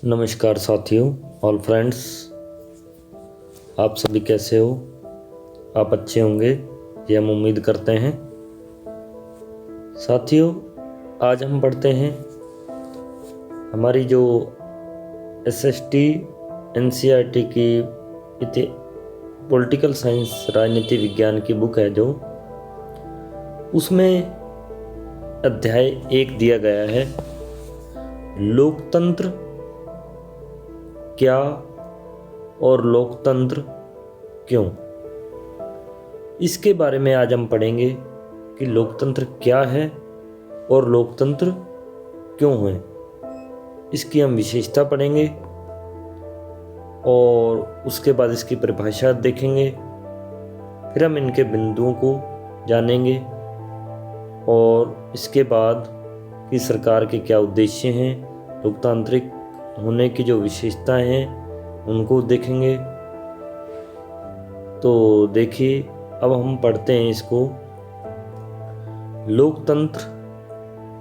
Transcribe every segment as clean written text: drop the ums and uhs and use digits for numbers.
नमस्कार साथियों all friends, आप सभी कैसे हो। आप अच्छे होंगे ये हम उम्मीद करते हैं। साथियों, आज हम पढ़ते हैं हमारी जो एसएसटी एनसीईआरटी की पॉलिटिकल साइंस राजनीति विज्ञान की बुक है, जो उसमें अध्याय 1 दिया गया है, लोकतंत्र क्या और लोकतंत्र क्यों। इसके बारे में आज हम पढ़ेंगे कि लोकतंत्र क्या है और लोकतंत्र क्यों है। इसकी हम विशेषता पढ़ेंगे और उसके बाद इसकी परिभाषा देखेंगे। फिर हम इनके बिंदुओं को जानेंगे और इसके बाद कि सरकार के क्या उद्देश्य हैं, लोकतांत्रिक होने की जो विशेषताएं हैं उनको देखेंगे। तो देखिए, अब हम पढ़ते हैं इसको। लोकतंत्र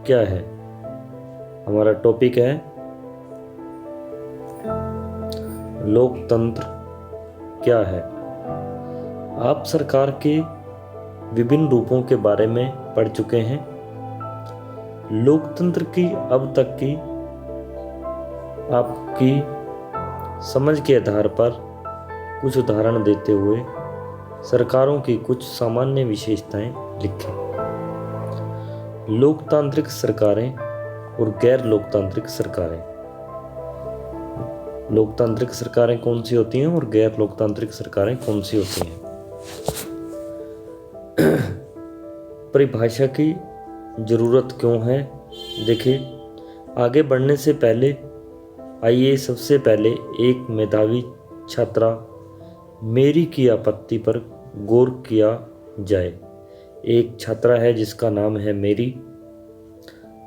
क्या है, हमारा टॉपिक है लोकतंत्र क्या है। आप सरकार के विभिन्न रूपों के बारे में पढ़ चुके हैं। लोकतंत्र की अब तक की आपकी समझ के आधार पर कुछ उदाहरण देते हुए सरकारों की कुछ सामान्य विशेषताएं लिखें। लोकतांत्रिक सरकारें और गैर लोकतांत्रिक सरकारें। लोकतांत्रिक सरकारें कौन सी होती हैं और गैर लोकतांत्रिक सरकारें कौन सी होती हैं। परिभाषा की जरूरत क्यों है। देखिए, आगे बढ़ने से पहले आइए सबसे पहले एक मेधावी छात्रा मेरी की आपत्ति पर गौर किया जाए। एक छात्रा है जिसका नाम है मेरी।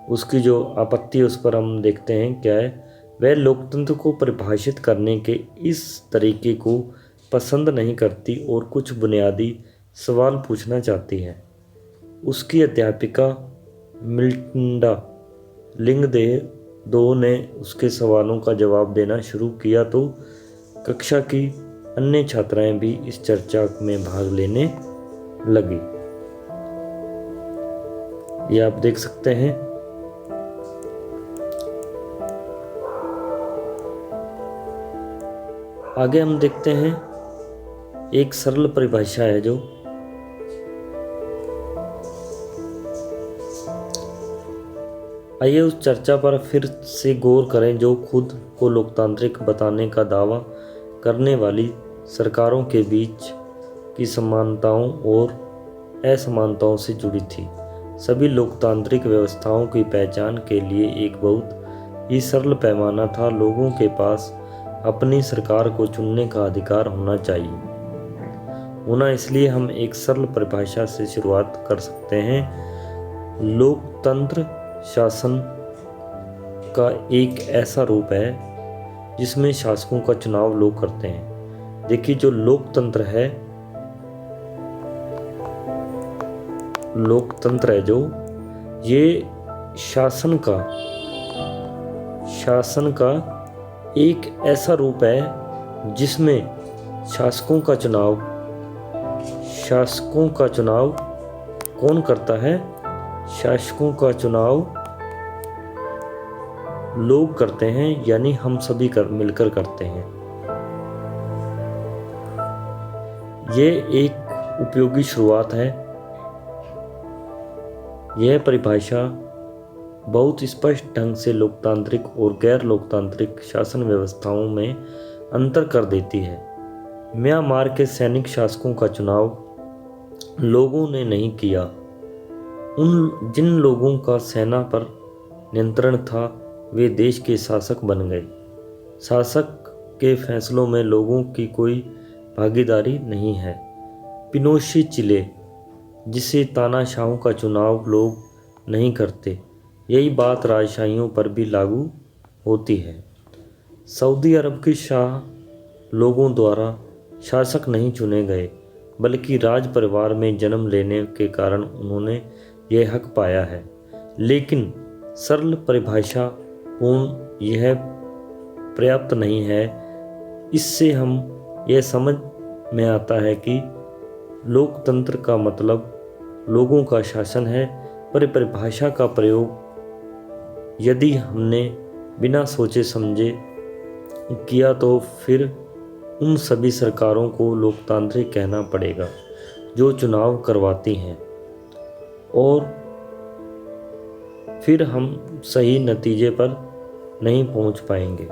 उसकी जो आपत्ति उस पर हम देखते हैं क्या है। वह लोकतंत्र को परिभाषित करने के इस तरीके को पसंद नहीं करती और कुछ बुनियादी सवाल पूछना चाहती है। उसकी अध्यापिका मिलिंडा लिंगदेह दो ने उसके सवालों का जवाब देना शुरू किया तो कक्षा की अन्य छात्राएं भी इस चर्चा में भाग लेने लगी। ये आप देख सकते हैं। आगे हम देखते हैं एक सरल परिभाषा है जो आइए उस चर्चा पर फिर से गौर करें जो खुद को लोकतांत्रिक बताने का दावा करने वाली सरकारों के बीच की समानताओं और असमानताओं से जुड़ी थी। सभी लोकतांत्रिक व्यवस्थाओं की पहचान के लिए एक बहुत ही सरल पैमाना था। लोगों के पास अपनी सरकार को चुनने का अधिकार होना चाहिए। इसलिए हम एक सरल परिभाषा से शुरुआत कर सकते हैं। लोकतंत्र शासन का एक ऐसा रूप है जिसमें शासकों का चुनाव लोग करते हैं। देखिए, जो लोकतंत्र है जो ये शासन का एक ऐसा रूप है जिसमें शासकों का चुनाव कौन करता है। शासकों का चुनाव लोग करते हैं, यानी हम सभी मिलकर करते हैं। ये एक उपयोगी शुरुआत है। यह परिभाषा बहुत स्पष्ट ढंग से लोकतांत्रिक और गैर लोकतांत्रिक शासन व्यवस्थाओं में अंतर कर देती है। म्यांमार के सैनिक शासकों का चुनाव लोगों ने नहीं किया। जिन लोगों का सेना पर नियंत्रण था वे देश के शासक बन गए। शासक के फैसलों में लोगों की कोई भागीदारी नहीं है। पिनोशे चिले, जिसे तानाशाहों का चुनाव लोग नहीं करते, यही बात राजशाहियों पर भी लागू होती है। सऊदी अरब के शाह लोगों द्वारा शासक नहीं चुने गए, बल्कि राज परिवार में जन्म लेने के कारण उन्होंने यह हक पाया है। लेकिन सरल परिभाषा पूर्ण यह पर्याप्त नहीं है। इससे हम यह समझ में आता है कि लोकतंत्र का मतलब लोगों का शासन है, पर परिभाषा का प्रयोग यदि हमने बिना सोचे समझे किया तो फिर उन सभी सरकारों को लोकतांत्रिक कहना पड़ेगा जो चुनाव करवाती हैं, और फिर हम सही नतीजे पर नहीं पहुंच पाएंगे,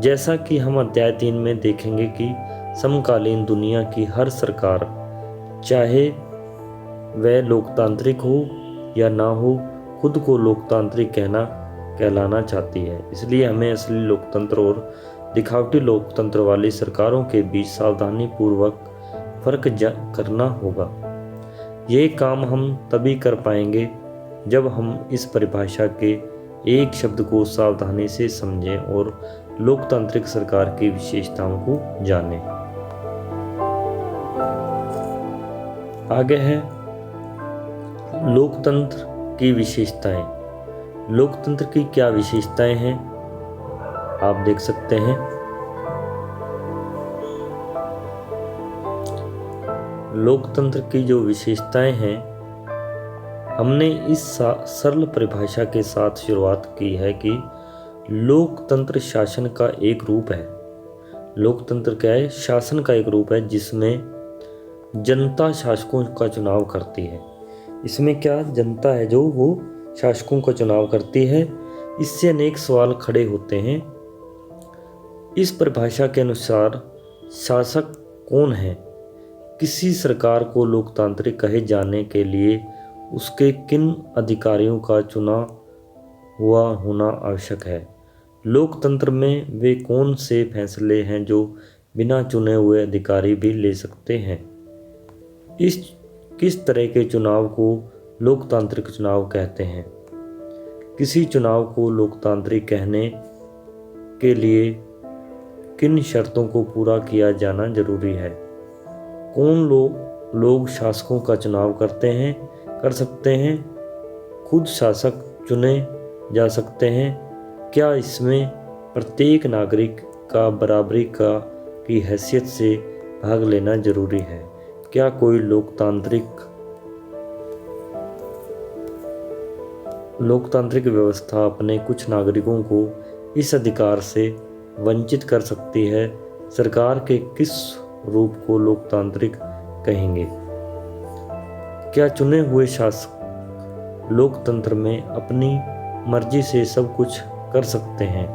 जैसा कि हम अध्याय 3 में देखेंगे कि समकालीन दुनिया की हर सरकार, चाहे वह लोकतांत्रिक हो या ना हो, खुद को लोकतांत्रिक कहलाना चाहती है। इसलिए हमें असली लोकतंत्र और दिखावटी लोकतंत्र वाली सरकारों के बीच सावधानी पूर्वक फर्क करना होगा। ये काम हम तभी कर पाएंगे जब हम इस परिभाषा के एक शब्द को सावधानी से समझें और लोकतांत्रिक सरकार की विशेषताओं को जानें। आगे है लोकतंत्र की विशेषताएं। लोकतंत्र की क्या विशेषताएं हैं आप देख सकते हैं। लोकतंत्र की जो विशेषताएं हैं, हमने इस सरल परिभाषा के साथ शुरुआत की है कि लोकतंत्र शासन का एक रूप है। लोकतंत्र क्या है? शासन का एक रूप है जिसमें जनता शासकों का चुनाव करती है। इसमें क्या जनता है जो वो शासकों का चुनाव करती है। इससे अनेक सवाल खड़े होते हैं। इस परिभाषा के अनुसार शासक कौन है? किसी सरकार को लोकतांत्रिक कहे जाने के लिए उसके किन अधिकारियों का चुना हुआ होना आवश्यक है? लोकतंत्र में वे कौन से फैसले हैं जो बिना चुने हुए अधिकारी भी ले सकते हैं? किस तरह के चुनाव को लोकतांत्रिक चुनाव कहते हैं? किसी चुनाव को लोकतांत्रिक कहने के लिए किन शर्तों को पूरा किया जाना जरूरी है? कौन लोग शासकों का चुनाव कर सकते हैं? खुद शासक चुने जा सकते हैं? क्या इसमें प्रत्येक नागरिक का बराबरी की हैसियत से भाग लेना जरूरी है? क्या कोई लोकतांत्रिक व्यवस्था अपने कुछ नागरिकों को इस अधिकार से वंचित कर सकती है? सरकार के किस रूप को लोकतांत्रिक कहेंगे? क्या चुने हुए शासक लोकतंत्र में अपनी मर्जी से सब कुछ कर सकते हैं,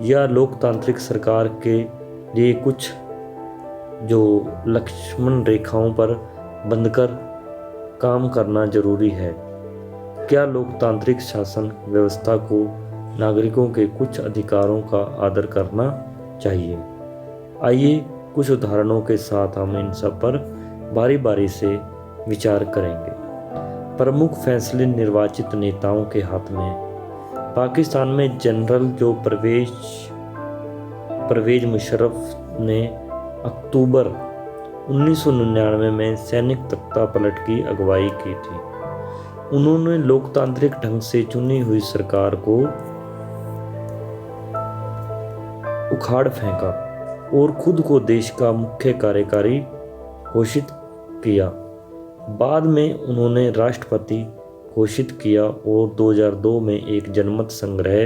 या लोकतांत्रिक सरकार के लिए कुछ जो लक्ष्मण रेखाओं पर बंधकर काम करना जरूरी है? क्या लोकतांत्रिक शासन व्यवस्था को नागरिकों के कुछ अधिकारों का आदर करना चाहिए? आइए कुछ उदाहरणों के साथ हम इन सब पर बारी बारी से विचार करेंगे। प्रमुख फैसले निर्वाचित नेताओं के हाथ में। पाकिस्तान में जनरल जो परवेज मुशर्रफ ने अक्टूबर 1999 में सैनिक तख्ता पलट की अगुवाई की थी। उन्होंने लोकतांत्रिक ढंग से चुनी हुई सरकार को उखाड़ फेंका और खुद को देश का मुख्य कार्यकारी घोषित किया। बाद में उन्होंने राष्ट्रपति घोषित किया और 2002 में एक जनमत संग्रह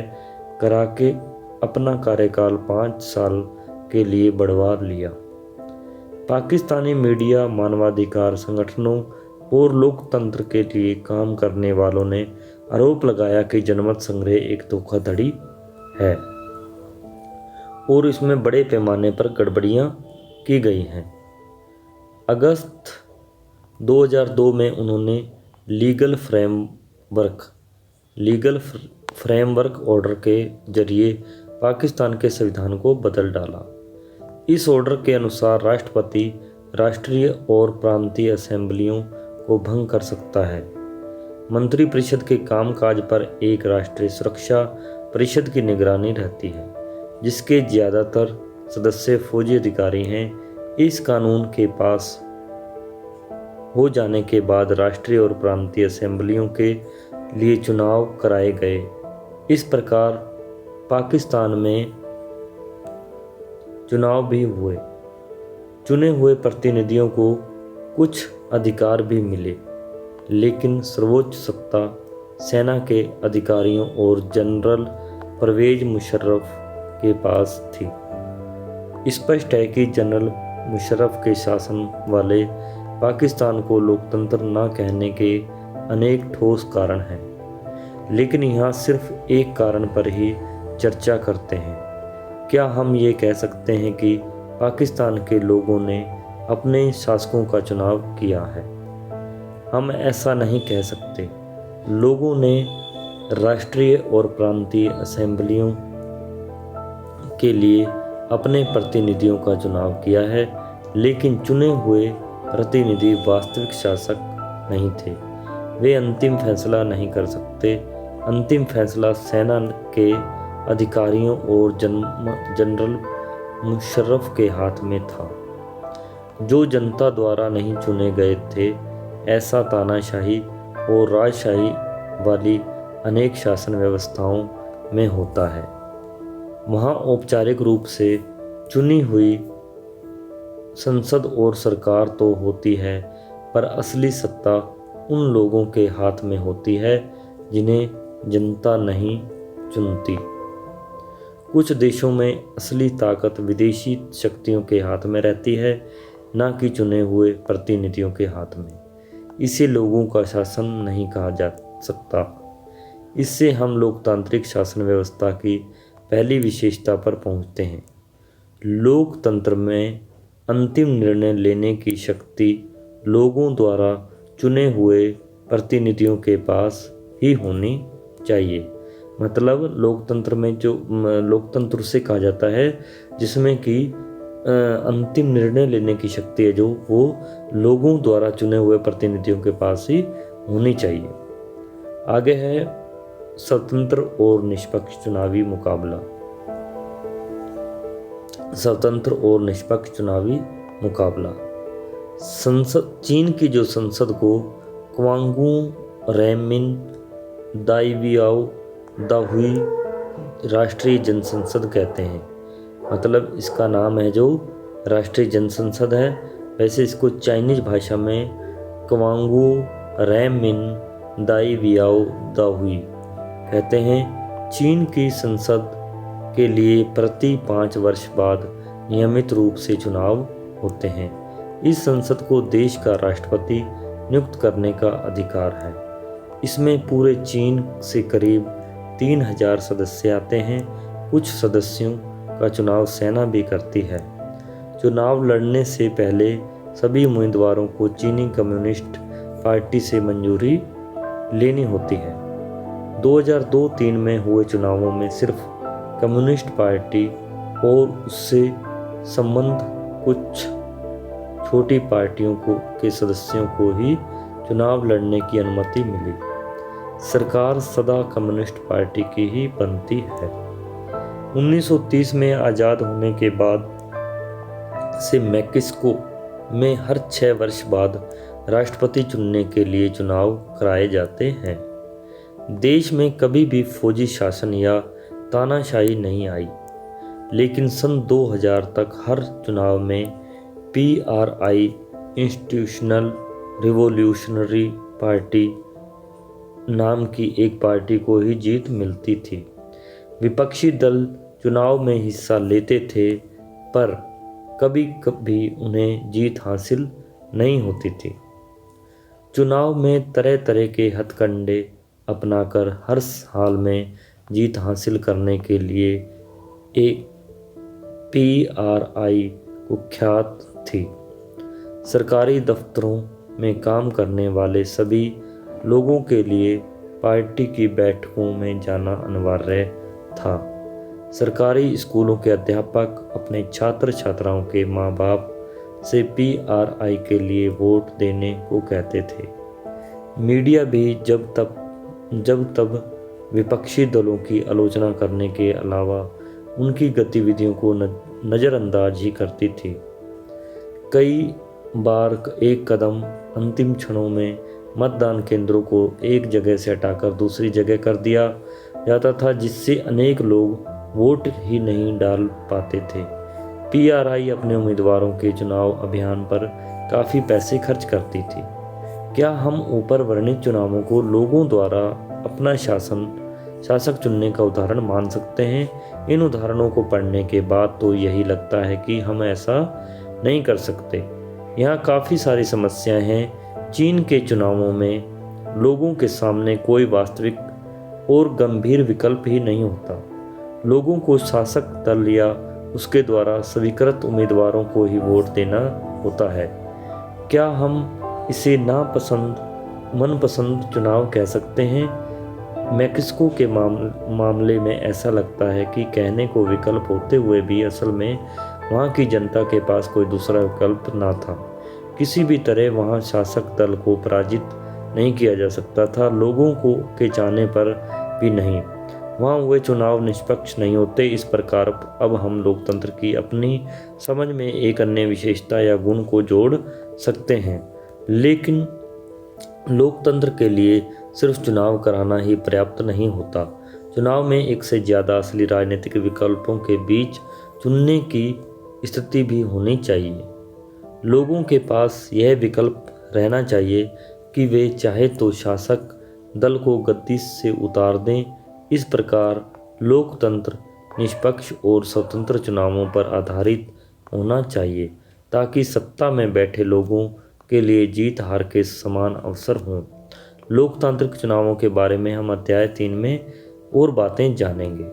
करा के अपना कार्यकाल 5 साल के लिए बढ़वा लिया। पाकिस्तानी मीडिया, मानवाधिकार संगठनों और लोकतंत्र के लिए काम करने वालों ने आरोप लगाया कि जनमत संग्रह एक धोखाधड़ी है और इसमें बड़े पैमाने पर गड़बड़ियां की गई हैं। अगस्त 2002 में उन्होंने लीगल फ्रेमवर्क ऑर्डर के जरिए पाकिस्तान के संविधान को बदल डाला। इस ऑर्डर के अनुसार राष्ट्रपति राष्ट्रीय और प्रांतीय असेंबलियों को भंग कर सकता है। मंत्रिपरिषद के कामकाज पर एक राष्ट्रीय सुरक्षा परिषद की निगरानी रहती है, जिसके ज़्यादातर सदस्य फौजी अधिकारी हैं। इस कानून के हो जाने के बाद राष्ट्रीय और प्रांतीय असेंबलियों के लिए चुनाव कराए गए। इस प्रकार पाकिस्तान में चुनाव भी हुए। चुने हुए प्रतिनिधियों को कुछ अधिकार भी मिले, लेकिन सर्वोच्च सत्ता सेना के अधिकारियों और जनरल परवेज मुशर्रफ के पास थी। स्पष्ट है कि जनरल मुशर्रफ के शासन वाले पाकिस्तान को लोकतंत्र न कहने के अनेक ठोस कारण हैं, लेकिन यहाँ सिर्फ एक कारण पर ही चर्चा करते हैं। क्या हम ये कह सकते हैं कि पाकिस्तान के लोगों ने अपने शासकों का चुनाव किया है? हम ऐसा नहीं कह सकते। लोगों ने राष्ट्रीय और प्रांतीय असेंबलियों के लिए अपने प्रतिनिधियों का चुनाव किया है, लेकिन चुने हुए प्रतिनिधि वास्तविक शासक नहीं थे। वे अंतिम फैसला नहीं कर सकते। अंतिम फैसला सेना के अधिकारियों और जनरल मुशर्रफ के हाथ में था, जो जनता द्वारा नहीं चुने गए थे। ऐसा तानाशाही और राजशाही वाली अनेक शासन व्यवस्थाओं में होता है। वहाँ औपचारिक रूप से चुनी हुई संसद और सरकार तो होती है, पर असली सत्ता उन लोगों के हाथ में होती है जिन्हें जनता नहीं चुनती। कुछ देशों में असली ताकत विदेशी शक्तियों के हाथ में रहती है, न कि चुने हुए प्रतिनिधियों के हाथ में। इसे लोगों का शासन नहीं कहा जा सकता। इससे हम लोकतांत्रिक शासन व्यवस्था की पहली विशेषता पर पहुंचते हैं। लोकतंत्र में अंतिम निर्णय लेने की शक्ति लोगों द्वारा चुने हुए प्रतिनिधियों के पास ही होनी चाहिए। मतलब लोकतंत्र में जो लोकतंत्र उसे कहा जाता है जिसमें कि अंतिम निर्णय लेने की शक्ति है, जो वो लोगों द्वारा चुने हुए प्रतिनिधियों के पास ही होनी चाहिए। आगे है स्वतंत्र और निष्पक्ष चुनावी मुकाबला। स्वतंत्र और निष्पक्ष चुनावी मुकाबला। संसद चीन की जो संसद को क्वांगू रैमिन दाइवियाओ दाहुई राष्ट्रीय जनसंसद कहते हैं। मतलब इसका नाम है जो राष्ट्रीय जनसंसद है, वैसे इसको चाइनीज भाषा में क्वांगू रैमिन दाइवियाओ दाहुई कहते हैं। चीन की संसद के लिए प्रति 5 वर्ष बाद नियमित रूप से चुनाव होते हैं। इस संसद को देश का राष्ट्रपति नियुक्त करने का अधिकार है। इसमें पूरे चीन से करीब 3000 सदस्य आते हैं। कुछ सदस्यों का चुनाव सेना भी करती है। चुनाव लड़ने से पहले सभी उम्मीदवारों को चीनी कम्युनिस्ट पार्टी से मंजूरी लेनी होती है। 2002-3 में हुए चुनावों में सिर्फ कम्युनिस्ट पार्टी और उससे संबंध कुछ छोटी पार्टियों के सदस्यों को ही चुनाव लड़ने की अनुमति मिली। सरकार सदा कम्युनिस्ट पार्टी की ही बनती है। 1930 में आज़ाद होने के बाद से मैक्सिको में हर 6 वर्ष बाद राष्ट्रपति चुनने के लिए चुनाव कराए जाते हैं। देश में कभी भी फौजी शासन या तानाशाही नहीं आई, लेकिन सन 2000 तक हर चुनाव में PRI इंस्टीट्यूशनल रिवॉल्यूशनरी पार्टी नाम की एक पार्टी को ही जीत मिलती थी। विपक्षी दल चुनाव में हिस्सा लेते थे, पर कभी कभी उन्हें जीत हासिल नहीं होती थी। चुनाव में तरह तरह के हथकंडे अपनाकर हर हाल में जीत हासिल करने के लिए एक PRI कुख्यात थी। सरकारी दफ्तरों में काम करने वाले सभी लोगों के लिए पार्टी की बैठकों में जाना अनिवार्य था। सरकारी स्कूलों के अध्यापक अपने छात्र छात्राओं के माँ बाप से PRI के लिए वोट देने को कहते थे। मीडिया भी जब तब विपक्षी दलों की आलोचना करने के अलावा उनकी गतिविधियों को नज़रअंदाज ही करती थी। कई बार एक कदम अंतिम क्षणों में मतदान केंद्रों को एक जगह से हटाकर दूसरी जगह कर दिया जाता था, जिससे अनेक लोग वोट ही नहीं डाल पाते थे। पीआरआई अपने उम्मीदवारों के चुनाव अभियान पर काफ़ी पैसे खर्च करती थी। क्या हम ऊपर वर्णित चुनावों को लोगों द्वारा अपना शासक चुनने का उदाहरण मान सकते हैं? इन उदाहरणों को पढ़ने के बाद तो यही लगता है कि हम ऐसा नहीं कर सकते। यहाँ काफ़ी सारी समस्याएं हैं। चीन के चुनावों में लोगों के सामने कोई वास्तविक और गंभीर विकल्प ही नहीं होता। लोगों को शासक दल या उसके द्वारा स्वीकृत उम्मीदवारों को ही वोट देना होता है। क्या हम इसे मनपसंद चुनाव कह सकते हैं? मैक्सिको के मामले में ऐसा लगता है कि कहने को विकल्प होते हुए भी असल में वहाँ की जनता के पास कोई दूसरा विकल्प ना था। किसी भी तरह वहाँ शासक दल को पराजित नहीं किया जा सकता था, लोगों के चाहने पर भी नहीं। वहाँ हुए चुनाव निष्पक्ष नहीं होते। इस प्रकार अब हम लोकतंत्र की अपनी समझ में एक अन्य विशेषता या गुण को जोड़ सकते हैं। लेकिन लोकतंत्र के लिए सिर्फ चुनाव कराना ही पर्याप्त नहीं होता। चुनाव में एक से ज़्यादा असली राजनीतिक विकल्पों के बीच चुनने की स्थिति भी होनी चाहिए। लोगों के पास यह विकल्प रहना चाहिए कि वे चाहे तो शासक दल को गद्दी से उतार दें। इस प्रकार लोकतंत्र निष्पक्ष और स्वतंत्र चुनावों पर आधारित होना चाहिए, ताकि सत्ता में बैठे लोगों के लिए जीत हार के समान अवसर हों। लोकतांत्रिक चुनावों के बारे में हम अध्याय 3 में और बातें जानेंगे।